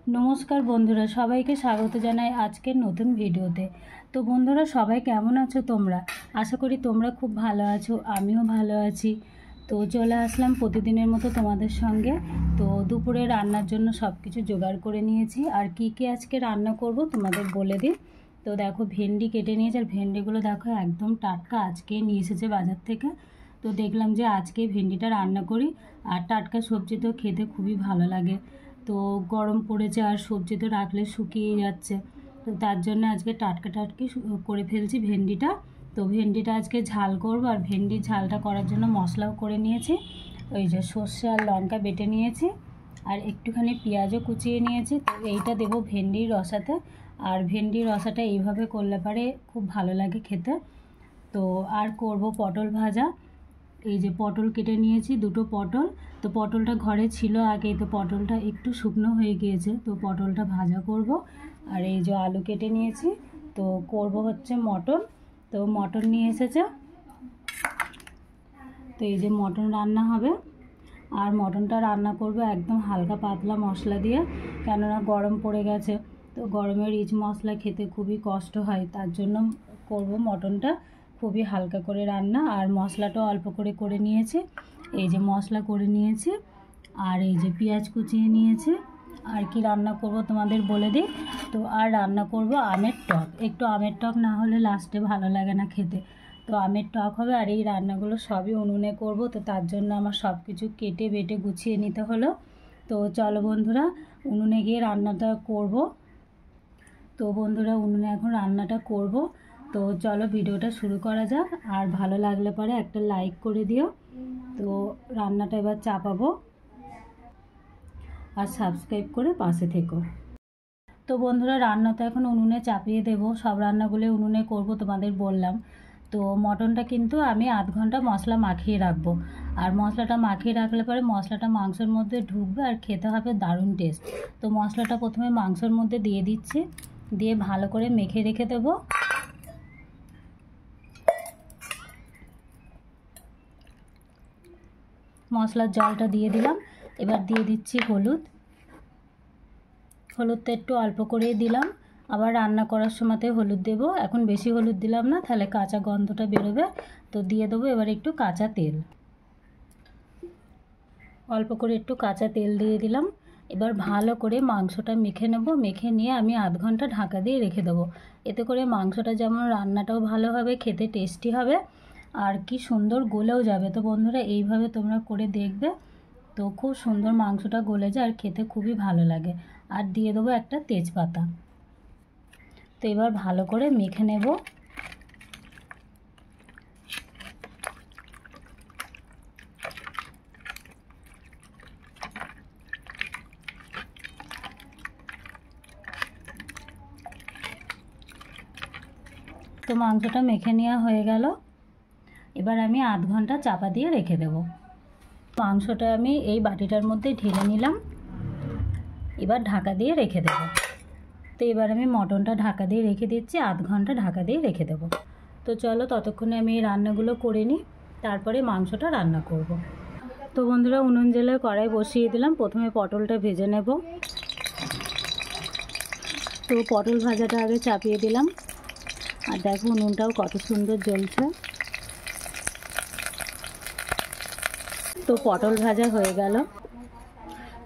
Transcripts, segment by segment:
নমস্কার বন্ধুরা, সবাইকে স্বাগত জানাই আজকের নতুন ভিডিওতে। তো বন্ধুরা, সবাই কেমন আছো তোমরা? আশা করি তোমরা খুব ভালো আছো, আমিও ভালো আছি। তো চলে আসলাম প্রতিদিনের মতো তোমাদের সঙ্গে। তো দুপুরে রান্নার জন্য সব কিছু জোগাড় করে নিয়েছি। আর কি কি আজকে রান্না করব তোমাদের বলে দিই। তো দেখো, ভেন্ডি কেটে নিয়েছি, আর ভেন্ডিগুলো দেখো একদম টাটকা, আজকে নিয়ে এসেছে বাজার থেকে। তো দেখলাম যে আজকে ভেন্ডিটা রান্না করি। আর টাটকা সবজি তো খেতে খুবই ভালো লাগে। তো গরম পড়েছে আর সবজি তো রাখলে শুকিয়ে যাচ্ছে, তো তার জন্য আজকে টাটকা করে ফেলছি ভেন্ডিটা। তো ভেন্ডিটা আজকে ঝাল করব, আর ভেন্ডির ঝালটা করার জন্য মশলাও করে নিয়েছি। ওই যে সর্ষে আর লঙ্কা বেটে নিয়েছি, আর একটুখানি পেঁয়াজও কুচিয়ে নিয়েছি। তো এইটা দেবো ভেন্ডির রসাতে। আর ভেন্ডির রসাটা এইভাবে করলে পারে খুব ভালো লাগে খেতে। তো আর করব পটল ভাজা। এই যে পটল কেটে নিয়েছি, দুটো পটল। তো পটলটা ঘরে ছিল আগেই, তো পটলটা একটু শুকনো হয়ে গিয়েছে, তো পটলটা ভাজা করব। আর এই যে আলু কেটে নিয়েছি, তো করব হচ্ছে মটন। তো মটন নিয়ে এসেছে, তো এই যে মটন রান্না হবে। আর মটনটা রান্না করব একদম হালকা পাতলা মশলা দিয়ে, কেননা গরম পড়ে গেছে। তো গরমে রিচ মশলা খেতে খুবই কষ্ট হয়, তার জন্য করব মটনটা খুবই হালকা করে রান্না। আর মশলাটাও অল্প করে করে নিয়েছি। এই যে মশলা করে নিয়েছি, আর এই যে পেঁয়াজ কুচিয়ে নিয়েছি। আর কি রান্না করব তোমাদের বলে দিই। তো আর রান্না করব আমের টক। একটু আমের টক না হলে লাস্টে ভালো লাগে না খেতে। তো আমের টক হবে। আর এই রান্নাগুলো সবই উনুনে করব, তো তার জন্য আমার সব কিছু কেটে বেটে গুছিয়ে নিতে হলো। তো চলো বন্ধুরা, উনুনে গিয়ে রান্নাটা করব। তো বন্ধুরা, উনুনে এখন রান্নাটা করব। তো চলো ভিডিওটা শুরু করা যাক। আর ভালো লাগলে পরে একটা লাইক করে দিও। তো রান্নাটা এবার চাপাবো, আর সাবস্ক্রাইব করে পাশে থেকো। তো বন্ধুরা, রান্না তো এখন উনুনে চাপিয়ে দেব। সব রান্নাগুলো উনুনে করব তোমাদের বললাম। তো মটনটা কিন্তু আমি আধ ঘন্টা মশলা মাখিয়ে রাখবো। আর মশলাটা মাখিয়ে রাখলে পরে মশলাটা মাংসের মধ্যে ঢুকবে, আর খেতে হবে দারুণ টেস্ট। তো মশলাটা প্রথমে মাংসের মধ্যে দিয়ে দিচ্ছি, দিয়ে ভালো করে মেখে রেখে দেবো। মশলার জলটা দিয়ে দিলাম। এবার দিয়ে দিচ্ছি হলুদটা একটু অল্প করেই দিলাম। আবার রান্না করার সময়তে হলুদ দেব। এখন বেশি হলুদ দিলাম না, তাহলে কাঁচা গন্ধটা বেরোবে। তো দিয়ে দেবো এবার একটু কাঁচা তেল, অল্প করে একটু কাঁচা তেল দিয়ে দিলাম। এবার ভালো করে মাংসটা মেখে নেব। মেখে নিয়ে আমি আধ ঘন্টা ঢাকা দিয়ে রেখে দেবো। এতে করে মাংসটা যেমন রান্নাটাও ভালো হবে, খেতে টেস্টি হবে, আর কি সুন্দর গলেও যাবে। তো বন্ধুরা, এইভাবে তোমরা করে দেখবে, তো খুব সুন্দর মাংসটা গলে যায় আর খেতে খুবই ভালো লাগে। আর দিয়ে দেবো একটা তেজপাতা। তো এবার ভালো করে মেখে নেব। তো মাংসটা মেখে নেওয়া হয়ে গেল। এবার আমি আধ ঘন্টা চাপা দিয়ে রেখে দেব। মাংসটা আমি এই বাটিটার মধ্যে ঢেলে নিলাম। এবার ঢাকা দিয়ে রেখে দেব। তো এবার আমি মটনটা ঢাকা দিয়ে রেখে দিচ্ছি, আধ ঘন্টা ঢাকা দিয়ে রেখে দেব। তো চলো ততক্ষণে আমি এই রান্নাগুলো করে নিই, তারপরে মাংসটা রান্না করব। তো বন্ধুরা, উনুন জ্বেলে কড়াই বসিয়ে দিলাম। প্রথমে পটলটা ভেজে নেব। তো পটল ভাজাটা আগে চাপিয়ে দিলাম। আর দেখো উনুনটাও কত সুন্দর জ্বলছে। তো পটল ভাজা হয়ে গেল।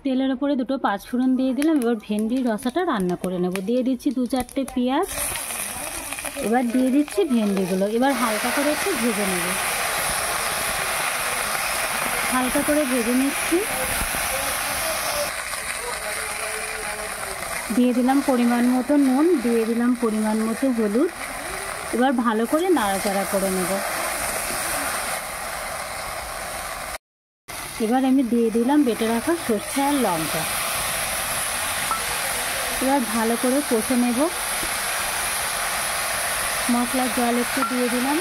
তেলের ওপরে দুটো পাঁচফোড়ন দিয়ে দিলাম। এবার ভেন্ডির রসাটা রান্না করে নেব। দিয়ে দিচ্ছি 2-4টে পেঁয়াজ। এবার দিয়ে দিচ্ছি ভেন্ডিগুলো। এবার হালকা করে একটু ভেজে নেব। হালকা করে ভেজে নিচ্ছি। দিয়ে দিলাম পরিমাণ মতো নুন, দিয়ে দিলাম পরিমাণ মতো হলুদ। এবার ভালো করে নাড়াচাড়া করে নেব। এবার আমি দিয়ে দিলাম বেটে রাখা সর্ষে আর লঙ্কা। এবার ভালো করে কষে নেব। মশলার জল একটু দিয়ে দিলাম।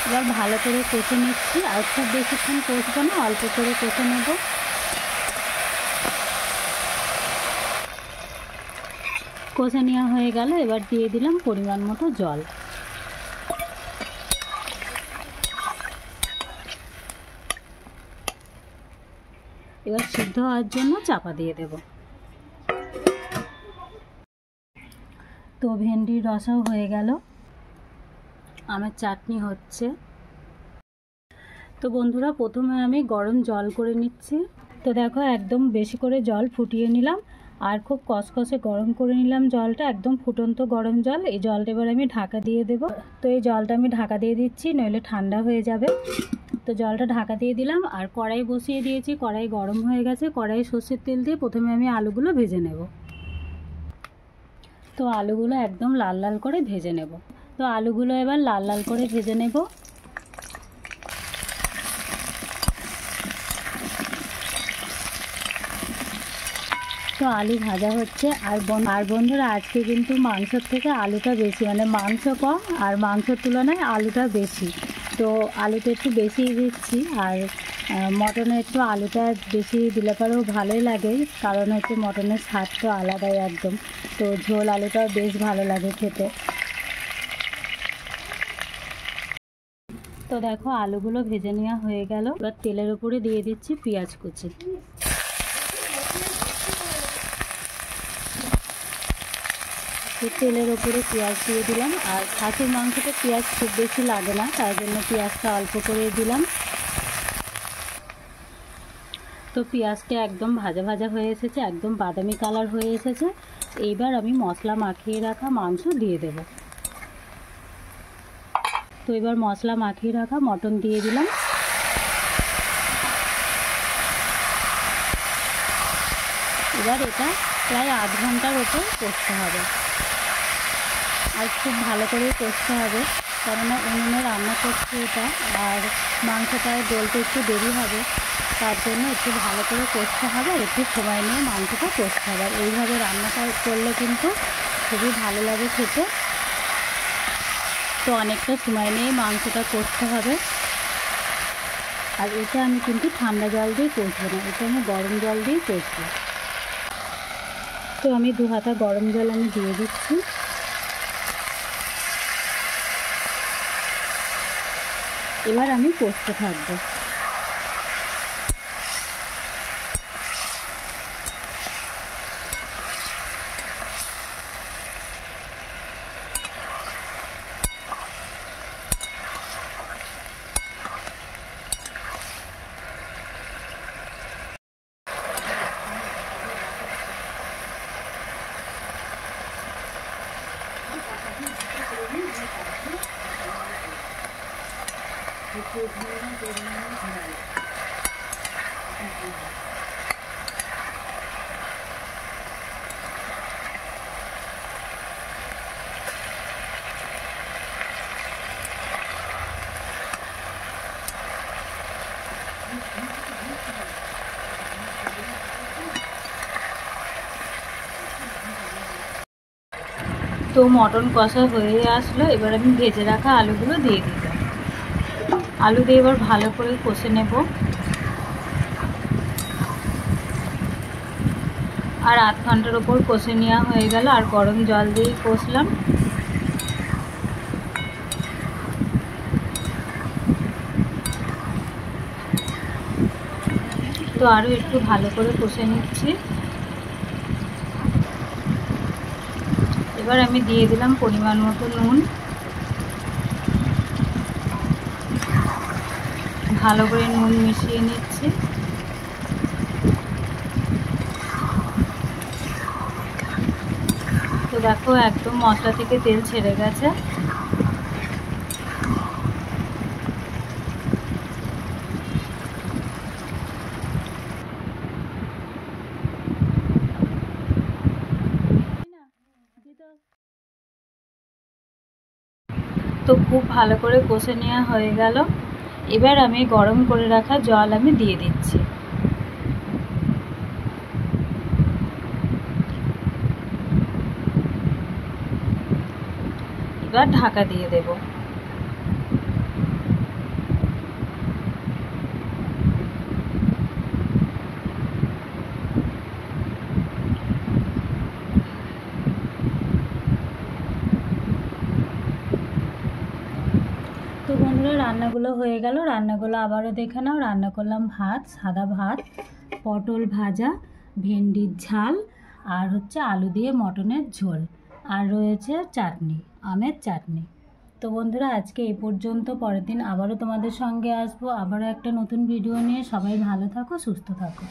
এবার ভালো করে কষে নিচ্ছি। আর খুব বেশিক্ষণ কষবো না, অল্প করে কষে নেব। কষে নেওয়া হয়ে গেল। এবার দিয়ে দিলাম পরিমাণ মতো জল। এবার সিদ্ধ হওয়ার জন্য চাপা দিয়ে দেব। তো ভেন্ডির রসাও হয়ে গেল, আমার চাটনি হচ্ছে। তো বন্ধুরা প্রথমে আমি গরম জল করে নিচ্ছি। তো দেখো একদম বেশি করে জল ফুটিয়ে নিলাম আর খুব কষকষে গরম করে নিলাম জলটা, একদম ফুটন্ত গরম জল। এই জলটা এবার আমি ঢাকা দিয়ে দেব। তো এই জলটা আমি ঢাকা দিয়ে দিচ্ছি, নইলে ঠান্ডা হয়ে যাবে। তো জলটা ঢাকা দিয়ে দিলাম আর কড়াই বসিয়ে দিয়েছি। কড়াই গরম হয়ে গেছে, কড়াই সর্ষের তেল দিয়ে প্রথমে আমি আলুগুলো ভেজে নেব। তো আলুগুলো একদম লাল লাল করে ভেজে নেব। তো আলুগুলো এবার লাল লাল করে ভেজে নেব। তো আলু ভাজা হচ্ছে। আর বন্ধুরা আজকে কিন্তু মাংসের থেকে আলুটা বেশি, মানে মাংস কম আর মাংসের তুলনায় আলুটা বেশি। তো আলুটা একটু বেশি দিচ্ছি। আর মটনে একটু আলুটা বেশি দিলে পরেও ভালোই লাগে, কারণ হচ্ছে মটনের স্বাদ তো আলাদাই একদম। তো ঝোল আলুটাও বেশ ভালো লাগে খেতে। তো দেখো আলুগুলো ভেজে নেওয়া হয়ে গেল। এবার তেলের উপরে দিয়ে দিচ্ছি পেঁয়াজ কুচি। তেলের ওপরে পেঁয়াজ দিয়ে দিলাম। আর খাসির মাংসতে পেঁয়াজ খুব বেশি লাগে না, তাই জন্য পেঁয়াজটা অল্প করে দিলাম। তো পেঁয়াজটা একদম ভাজা ভাজা হয়ে এসেছে, একদম বাদামি কালার হয়ে এসেছে। এইবার আমি মশলা মাখিয়ে রাখা মাংস দিয়ে দেব। তো এবার মশলা মাখিয়ে রাখা মটন দিয়ে দিলাম। এবার এটা প্রায় আধ ঘন্টার ওপর কষতে হবে, আর খুব ভালো করে কষতে হবে, কেননা উনুনে রান্না করছি এটা, আর মাংসটা গলতে একটু দেরি হবে, তার জন্য একটু ভালো করে কষতে হবে আর একটু সময় নিয়ে মাংসটা কষতে হবে। আর এইভাবে রান্নাটা করলে কিন্তু খুবই ভালো লাগে খেতে। তো অনেকটা সময় নিয়ে মাংসটা কষতে হবে। আর এটা আমি কিন্তু ঠান্ডা জল দিয়ে কষবো না, এটা আমি গরম জল দিয়ে কষবো। তো আমি 2 হাতা গরম জল আমি দিয়ে দিচ্ছি। এবার আমি কষতে থাকবো। তো মটন কষা হয়ে আসলো, এবার আমি ভেজে রাখা আলুগুলো দিয়ে দিলাম। আলু দিয়ে এবার ভালো করে কষে নেব। আর আধ ঘন্টার ওপর কষে নেওয়া হয়ে গেল, আর গরম জল দিয়ে কষলাম। তো আরও একটু ভালো করে কষে নিচ্ছি। এবার আমি দিয়ে দিলাম পরিমাণ মতো নুন। ভালো করে নুন মিশিয়ে নিচ্ছি। তো দেখো একদম মশলা থেকে তেল ছেড়ে গেছে। তো খুব ভালো করে কষে নেওয়া হয়ে গেল। এবার আমি গরম করে রাখা জল আমি দিয়ে দিচ্ছি। এবার ঢাকা দিয়ে দেব। তো বন্ধুরা রান্নাগুলো হয়ে গেল। রান্নাগুলো আবারও দেখে নাও। রান্না করলাম ভাত, সাদা ভাত, পটল ভাজা, ভেন্ডির ঝাল, আর হচ্ছে আলু দিয়ে মটনের ঝোল, আর রয়েছে চাটনি, আমের চাটনি। তো বন্ধুরা আজকে এই পর্যন্ত, পরের দিন আবারও তোমাদের সঙ্গে আসবো, আবারও একটা নতুন ভিডিও নিয়ে। সবাই ভালো থাকো, সুস্থ থাকো।